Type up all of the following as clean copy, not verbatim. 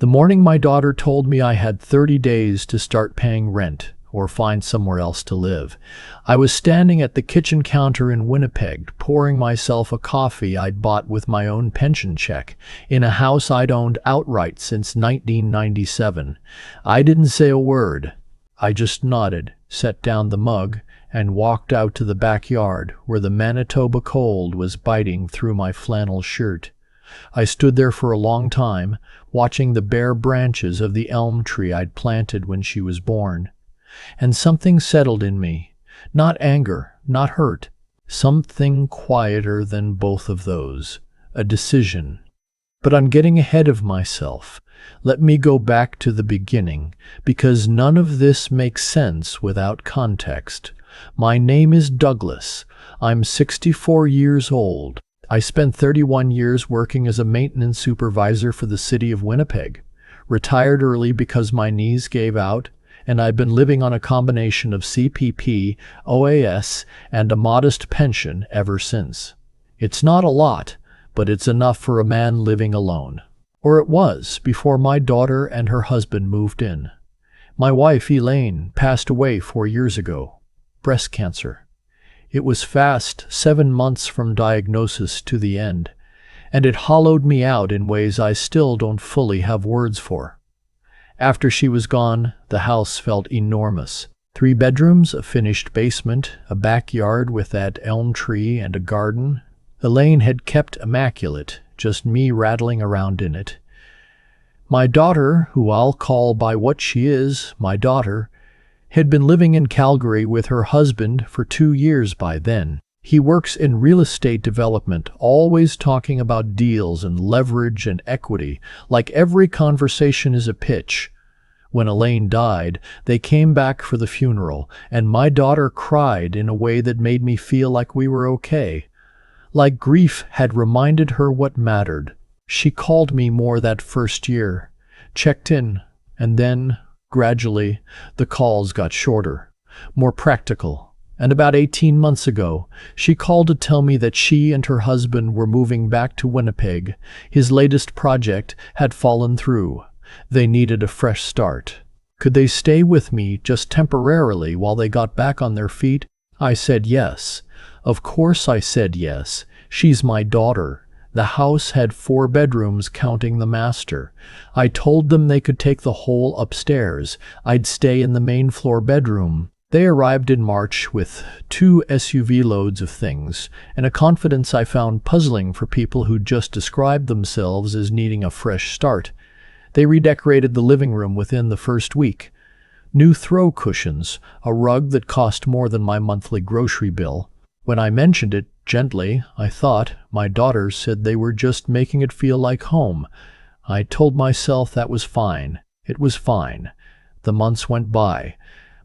The morning my daughter told me I had 30 days to start paying rent or find somewhere else to live, I was standing at the kitchen counter in Winnipeg, pouring myself a coffee I'd bought with my own pension check in a house I'd owned outright since 1997. I didn't say a word. I just nodded, set down the mug, and walked out to the backyard where the Manitoba cold was biting through my flannel shirt. I stood there for a long time, watching the bare branches of the elm tree I'd planted when she was born. And something settled in me. Not anger, not hurt. Something quieter than both of those. A decision. But I'm getting ahead of myself. Let me go back to the beginning, because none of this makes sense without context. My name is Douglas. I'm 64 years old. I spent 31 years working as a maintenance supervisor for the city of Winnipeg. Retired early because my knees gave out, and I've been living on a combination of CPP, OAS, and a modest pension ever since. It's not a lot, but it's enough for a man living alone. Or it was, before my daughter and her husband moved in. My wife, Elaine, passed away 4 years ago. Breast cancer. It was fast, 7 months from diagnosis to the end, and it hollowed me out in ways I still don't fully have words for. After she was gone, the house felt enormous. 3 bedrooms, a finished basement, a backyard with that elm tree and a garden. Elaine had kept immaculate, just me rattling around in it. My daughter, who I'll call by what she is, my daughter, had been living in Calgary with her husband for 2 years by then. He works in real estate development, always talking about deals and leverage and equity, like every conversation is a pitch. When Elaine died, they came back for the funeral, and my daughter cried in a way that made me feel like we were okay. Like grief had reminded her what mattered. She called me more that first year, checked in, and then, gradually, the calls got shorter, more practical. And about 18 months ago, she called to tell me that she and her husband were moving back to Winnipeg. His latest project had fallen through. They needed a fresh start. Could they stay with me just temporarily while they got back on their feet? I said yes. Of course I said yes. She's my daughter. The house had 4 bedrooms counting the master. I told them they could take the whole upstairs. I'd stay in the main floor bedroom. They arrived in March with 2 SUV loads of things, and a confidence I found puzzling for people who just described themselves as needing a fresh start. They redecorated the living room within the first week. New throw cushions, a rug that cost more than my monthly grocery bill. When I mentioned it gently, I thought, my daughter said they were just making it feel like home. I told myself that was fine. It was fine. The months went by.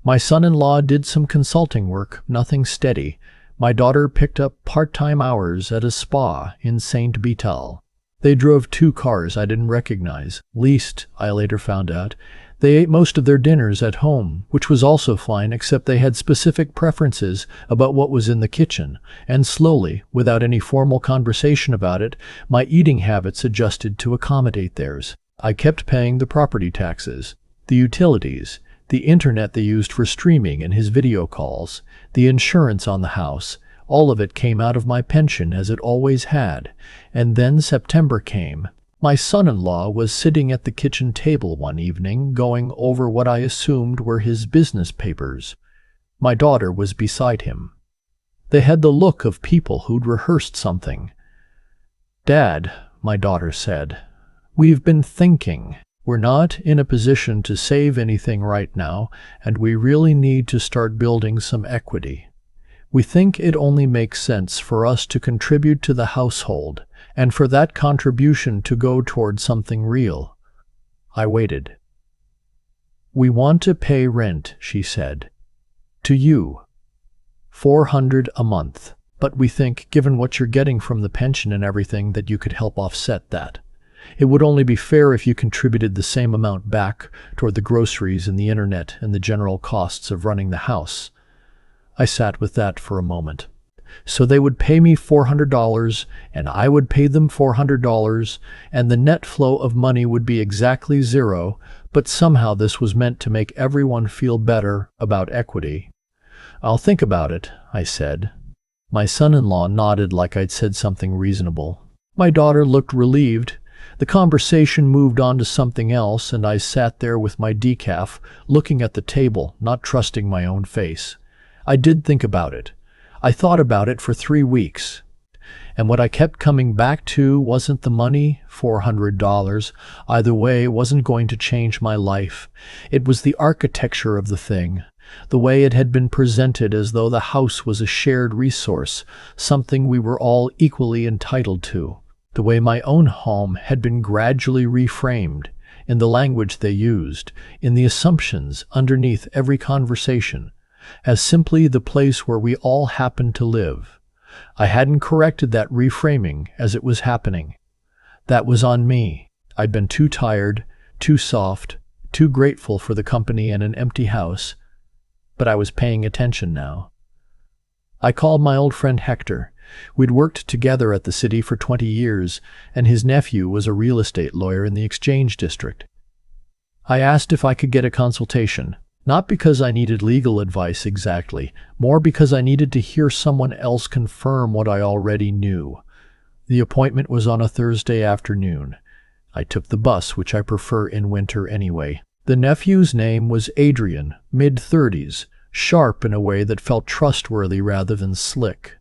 My son-in-law did some consulting work, nothing steady. My daughter picked up part-time hours at a spa in St. Vital. They drove 2 cars I didn't recognize. Leased, I later found out. They ate most of their dinners at home, which was also fine, except they had specific preferences about what was in the kitchen. And slowly, without any formal conversation about it, my eating habits adjusted to accommodate theirs. I kept paying the property taxes, the utilities, the internet they used for streaming and his video calls, the insurance on the house. All of it came out of my pension, as it always had. And then September came. My son-in-law was sitting at the kitchen table one evening, going over what I assumed were his business papers. My daughter was beside him. They had the look of people who'd rehearsed something. "Dad," my daughter said, "we've been thinking. We're not in a position to save anything right now, and we really need to start building some equity. We think it only makes sense for us to contribute to the household, and for that contribution to go toward something real." I waited. "We want to pay rent," she said. "To you. $400 a month. But we think, given what you're getting from the pension and everything, that you could help offset that. It would only be fair if you contributed the same amount back toward the groceries and the internet and the general costs of running the house." I sat with that for a moment. So they would pay me $400, and I would pay them $400, and the net flow of money would be exactly zero, but somehow this was meant to make everyone feel better about equity. "I'll think about it," I said. My son-in-law nodded like I'd said something reasonable. My daughter looked relieved. The conversation moved on to something else, and I sat there with my decaf, looking at the table, not trusting my own face. I did think about it. I thought about it for 3 weeks. And what I kept coming back to wasn't the money, $400, either way, wasn't going to change my life. It was the architecture of the thing, the way it had been presented as though the house was a shared resource, something we were all equally entitled to. The way my own home had been gradually reframed, in the language they used, in the assumptions underneath every conversation, as simply the place where we all happened to live. I hadn't corrected that reframing as it was happening. That was on me. I'd been too tired, too soft, too grateful for the company and an empty house, but I was paying attention now. I called my old friend Hector. We'd worked together at the city for 20 years, and his nephew was a real estate lawyer in the Exchange District. I asked if I could get a consultation, not because I needed legal advice exactly, more because I needed to hear someone else confirm what I already knew. The appointment was on a Thursday afternoon. I took the bus, which I prefer in winter anyway. The nephew's name was Adrian, mid-30s, sharp in a way that felt trustworthy rather than slick.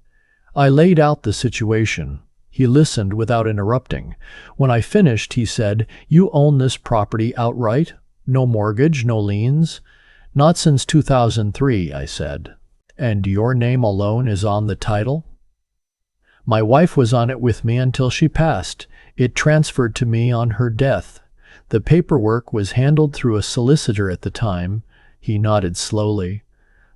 I laid out the situation. He listened without interrupting. When I finished, he said, "You own this property outright? No mortgage, no liens?" "Not since 2003, I said. "And your name alone is on the title?" "My wife was on it with me until she passed. It transferred to me on her death. The paperwork was handled through a solicitor at the time." He nodded slowly.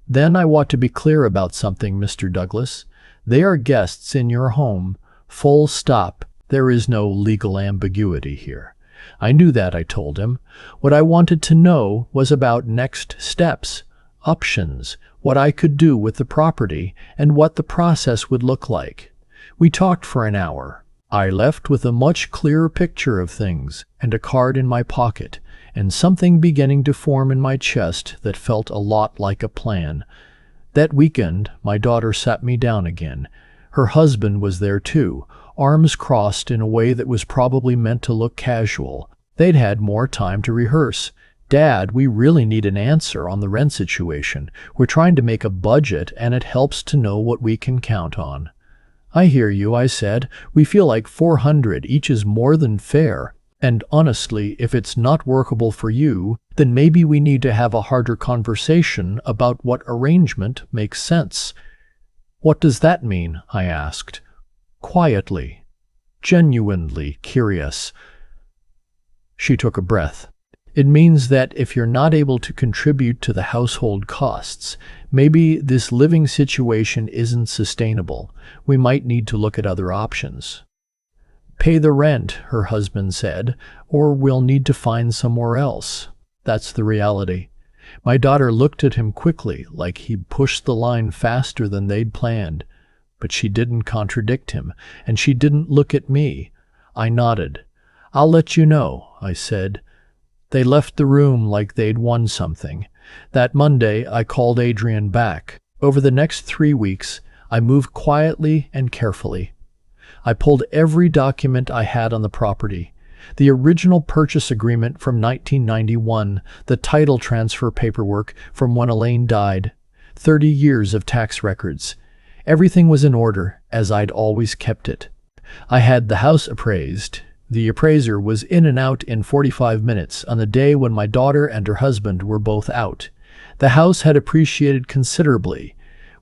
"Then I want to be clear about something, Mr. Douglas. They are guests in your home. Full stop. There is no legal ambiguity here." I knew that, I told him. What I wanted to know was about next steps, options, what I could do with the property, and what the process would look like. We talked for an hour. I left with a much clearer picture of things, and a card in my pocket, and something beginning to form in my chest that felt a lot like a plan. That weekend, my daughter sat me down again. Her husband was there too, arms crossed in a way that was probably meant to look casual. They'd had more time to rehearse. "Dad, we really need an answer on the rent situation. We're trying to make a budget, and it helps to know what we can count on." "I hear you," I said. "We feel like $400 each is more than fair. And honestly, if it's not workable for you, then maybe we need to have a harder conversation about what arrangement makes sense." "What does that mean?" I asked, quietly, genuinely curious. She took a breath. "It means that if you're not able to contribute to the household costs, maybe this living situation isn't sustainable. We might need to look at other options." "Pay the rent," her husband said, "or we'll need to find somewhere else. That's the reality." My daughter looked at him quickly, like he'd pushed the line faster than they'd planned. But she didn't contradict him, and she didn't look at me. I nodded. "I'll let you know," I said. They left the room like they'd won something. That Monday, I called Adrian back. Over the next 3 weeks, I moved quietly and carefully. I pulled every document I had on the property. The original purchase agreement from 1991, the title transfer paperwork from when Elaine died, 30 years of tax records. Everything was in order, as I'd always kept it. I had the house appraised. The appraiser was in and out in 45 minutes on the day when my daughter and her husband were both out. The house had appreciated considerably.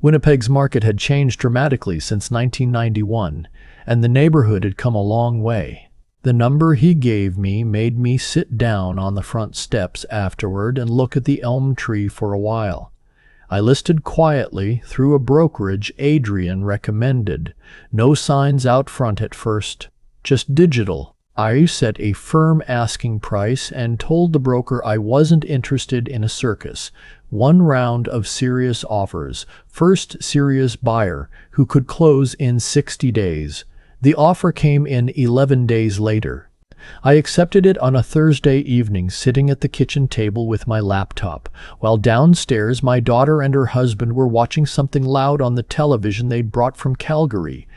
Winnipeg's market had changed dramatically since 1991, and the neighborhood had come a long way. The number he gave me made me sit down on the front steps afterward and look at the elm tree for a while. I listed quietly through a brokerage Adrian recommended. No signs out front at first, just digital. I set a firm asking price and told the broker I wasn't interested in a circus, One round of serious offers. First serious buyer who could close in 60 days. The offer came in 11 days later. I accepted it on a Thursday evening, sitting at the kitchen table with my laptop, while downstairs my daughter and her husband were watching something loud on the television they'd brought from Calgary.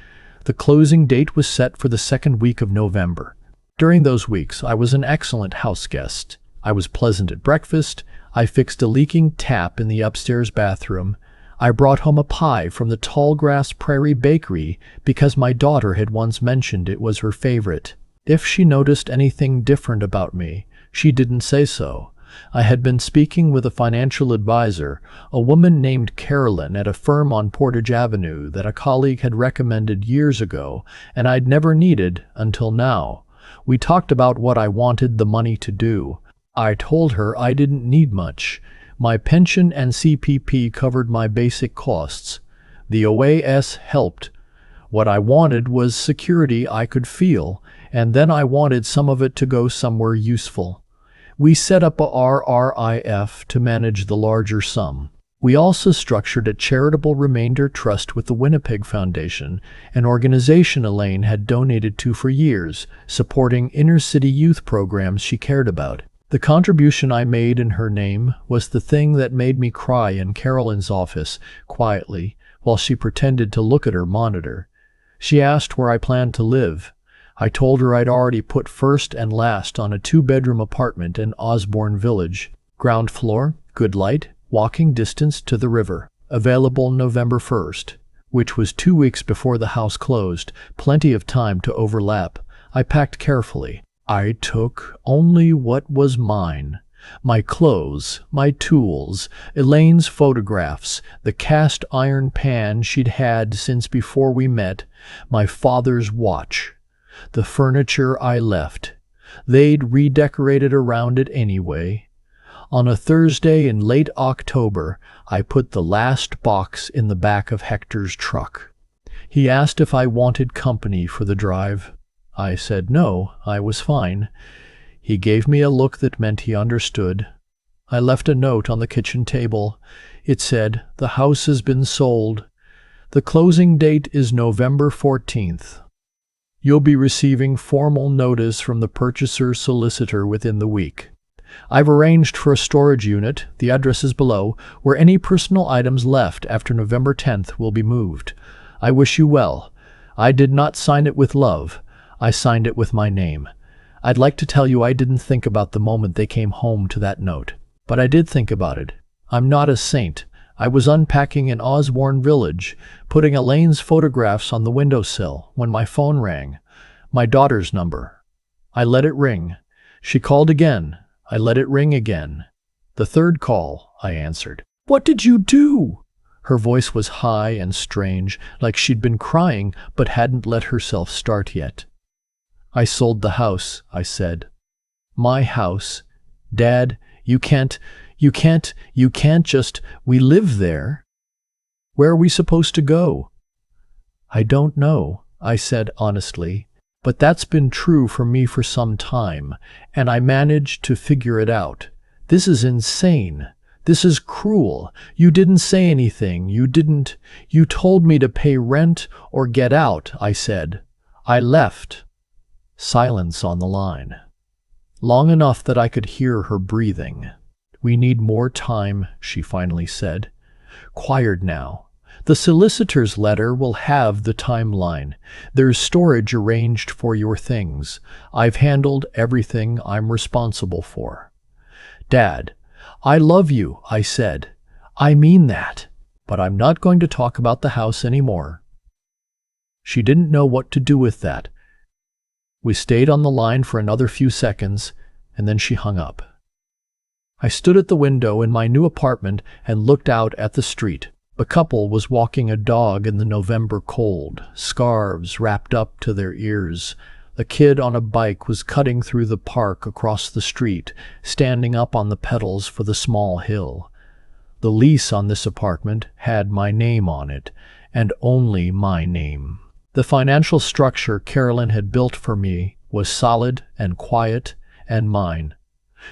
The closing date was set for the second week of November. During those weeks, I was an excellent house guest. I was pleasant at breakfast. I fixed a leaking tap in the upstairs bathroom. I brought home a pie from the Tallgrass Prairie Bakery because my daughter had once mentioned it was her favorite. If she noticed anything different about me, she didn't say so. I had been speaking with a financial advisor, a woman named Carolyn at a firm on Portage Avenue that a colleague had recommended years ago, and I'd never needed until now. We talked about what I wanted the money to do. I told her I didn't need much. My pension and CPP covered my basic costs. The OAS helped. What I wanted was security I could feel, and then I wanted some of it to go somewhere useful. We set up a RRIF to manage the larger sum. We also structured a charitable remainder trust with the Winnipeg Foundation, an organization Elaine had donated to for years, supporting inner-city youth programs she cared about. The contribution I made in her name was the thing that made me cry in Carolyn's office, quietly, while she pretended to look at her monitor. She asked where I planned to live. I told her I'd already put first and last on a 2-bedroom apartment in Osborne Village. Ground floor, good light, walking distance to the river. Available November 1st, which was 2 weeks before the house closed, plenty of time to overlap. I packed carefully. I took only what was mine. My clothes, my tools, Elaine's photographs, the cast iron pan she'd had since before we met, my father's watch. The furniture I left. They'd redecorated around it anyway. On a Thursday in late October, I put the last box in the back of Hector's truck. He asked if I wanted company for the drive. I said no, I was fine. He gave me a look that meant he understood. I left a note on the kitchen table. It said, "The house has been sold. The closing date is November 14th. You'll be receiving formal notice from the purchaser's solicitor within the week. I've arranged for a storage unit, the address is below, where any personal items left after November 10th will be moved. I wish you well. I did not sign it with love. I signed it with my name. I'd like to tell you I didn't think about the moment they came home to that note. But I did think about it. I'm not a saint. I was unpacking in Osborne Village, putting Elaine's photographs on the windowsill, when my phone rang. My daughter's number. I let it ring. She called again. I let it ring again. The third call, I answered. "What did you do?" Her voice was high and strange, like she'd been crying but hadn't let herself start yet. "I sold the house," I said. "My house. Dad, you can't just, we live there. Where are we supposed to go?" "I don't know," I said honestly, "but that's been true for me for some time, and I managed to figure it out. This is insane. This is cruel. You didn't say anything. You told me to pay rent or get out," I said. "I left." Silence on the line. Long enough that I could hear her breathing. "We need more time," she finally said. "Quiet now. The solicitor's letter will have the timeline. There's storage arranged for your things. I've handled everything I'm responsible for." "Dad, I love you," I said. "I mean that. But I'm not going to talk about the house anymore." She didn't know what to do with that. We stayed on the line for another few seconds, and then she hung up. I stood at the window in my new apartment and looked out at the street. A couple was walking a dog in the November cold, scarves wrapped up to their ears. A kid on a bike was cutting through the park across the street, standing up on the pedals for the small hill. The lease on this apartment had my name on it, and only my name. The financial structure Carolyn had built for me was solid and quiet and mine.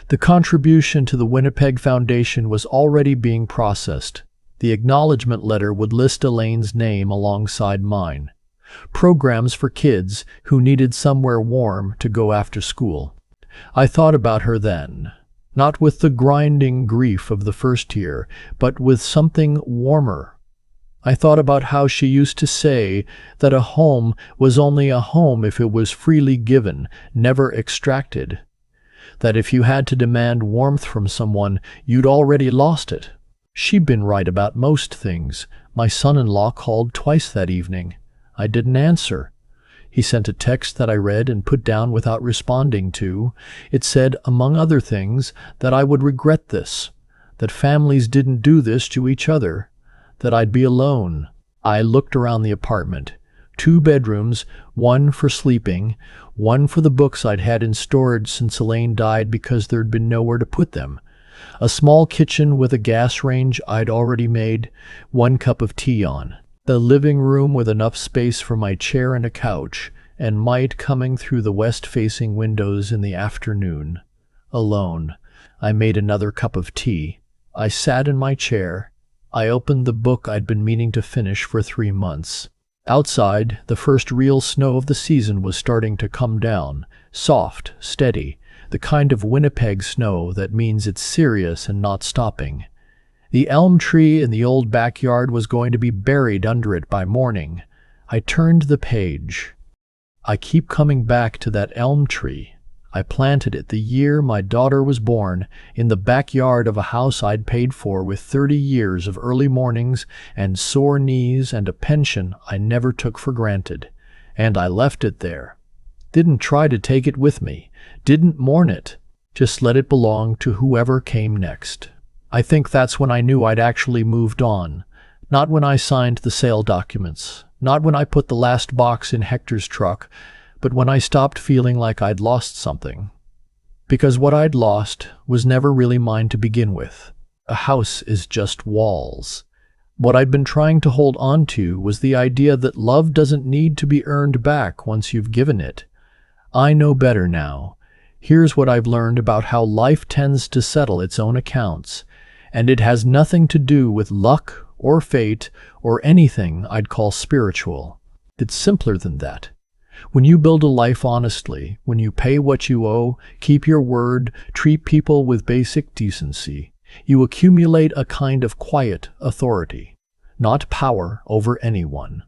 The contribution to the Winnipeg Foundation was already being processed. The acknowledgement letter would list Elaine's name alongside mine. Programs for kids who needed somewhere warm to go after school. I thought about her then, not with the grinding grief of the first year, but with something warmer. I thought about how she used to say that a home was only a home if it was freely given, never extracted. That if you had to demand warmth from someone, you'd already lost it. She'd been right about most things. My son-in-law called twice that evening. I didn't answer. He sent a text that I read and put down without responding to. It said, among other things, that I would regret this, that families didn't do this to each other, that I'd be alone. I looked around the apartment. 2 bedrooms, one for sleeping, one for the books I'd had in storage since Elaine died because there'd been nowhere to put them. A small kitchen with a gas range I'd already made, 1 cup of tea on. The living room with enough space for my chair and a couch, and light coming through the west-facing windows in the afternoon. Alone. I made another cup of tea. I sat in my chair. I opened the book I'd been meaning to finish for 3 months. Outside, the first real snow of the season was starting to come down, soft, steady, the kind of Winnipeg snow that means it's serious and not stopping. The elm tree in the old backyard was going to be buried under it by morning. I turned the page. I keep coming back to that elm tree. I planted it the year my daughter was born, in the backyard of a house I'd paid for with 30 years of early mornings and sore knees and a pension I never took for granted. And I left it there. Didn't try to take it with me. Didn't mourn it. Just let it belong to whoever came next. I think that's when I knew I'd actually moved on. Not when I signed the sale documents. Not when I put the last box in Hector's truck. But when I stopped feeling like I'd lost something. Because what I'd lost was never really mine to begin with. A house is just walls. What I'd been trying to hold on to was the idea that love doesn't need to be earned back once you've given it. I know better now. Here's what I've learned about how life tends to settle its own accounts. And it has nothing to do with luck or fate or anything I'd call spiritual. It's simpler than that. When you build a life honestly, when you pay what you owe, keep your word, treat people with basic decency, you accumulate a kind of quiet authority, not power over anyone,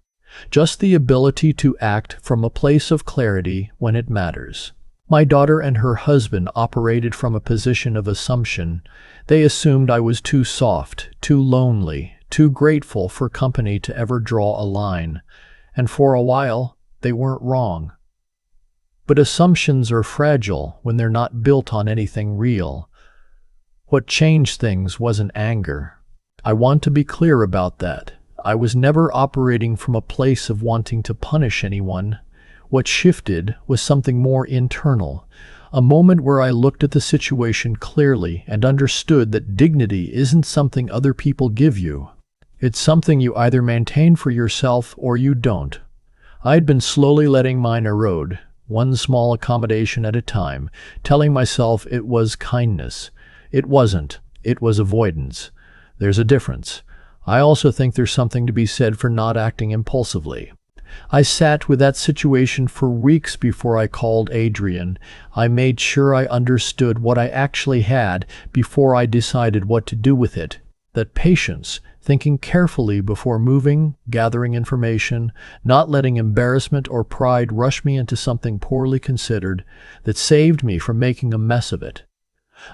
just the ability to act from a place of clarity when it matters. My daughter and her husband operated from a position of assumption. They assumed I was too soft, too lonely, too grateful for company to ever draw a line. And for a while, they weren't wrong. But assumptions are fragile when they're not built on anything real. What changed things wasn't anger. I want to be clear about that. I was never operating from a place of wanting to punish anyone. What shifted was something more internal, a moment where I looked at the situation clearly and understood that dignity isn't something other people give you. It's something you either maintain for yourself or you don't. I'd been slowly letting mine erode, one small accommodation at a time, telling myself it was kindness. It wasn't. It was avoidance. There's a difference. I also think there's something to be said for not acting impulsively. I sat with that situation for weeks before I called Adrian. I made sure I understood what I actually had before I decided what to do with it. That patience, thinking carefully before moving, gathering information, not letting embarrassment or pride rush me into something poorly considered, that saved me from making a mess of it.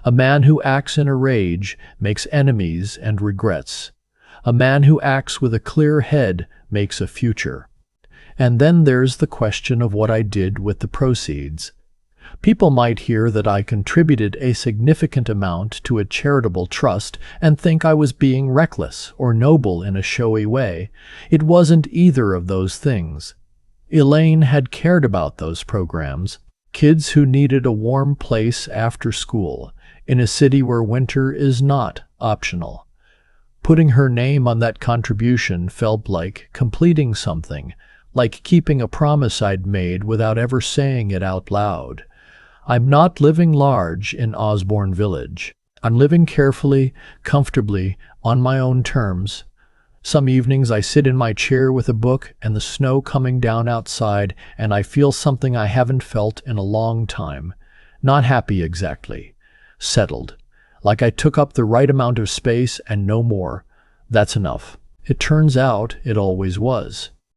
A man who acts in a rage makes enemies and regrets. A man who acts with a clear head makes a future. And then there's the question of what I did with the proceeds. People might hear that I contributed a significant amount to a charitable trust and think I was being reckless or noble in a showy way. It wasn't either of those things. Elaine had cared about those programs. Kids who needed a warm place after school, in a city where winter is not optional. Putting her name on that contribution felt like completing something, like keeping a promise I'd made without ever saying it out loud. I'm not living large in Osborne Village. I'm living carefully, comfortably, on my own terms. Some evenings I sit in my chair with a book and the snow coming down outside, and I feel something I haven't felt in a long time. Not happy exactly. Settled. Like I took up the right amount of space and no more. That's enough. It turns out it always was.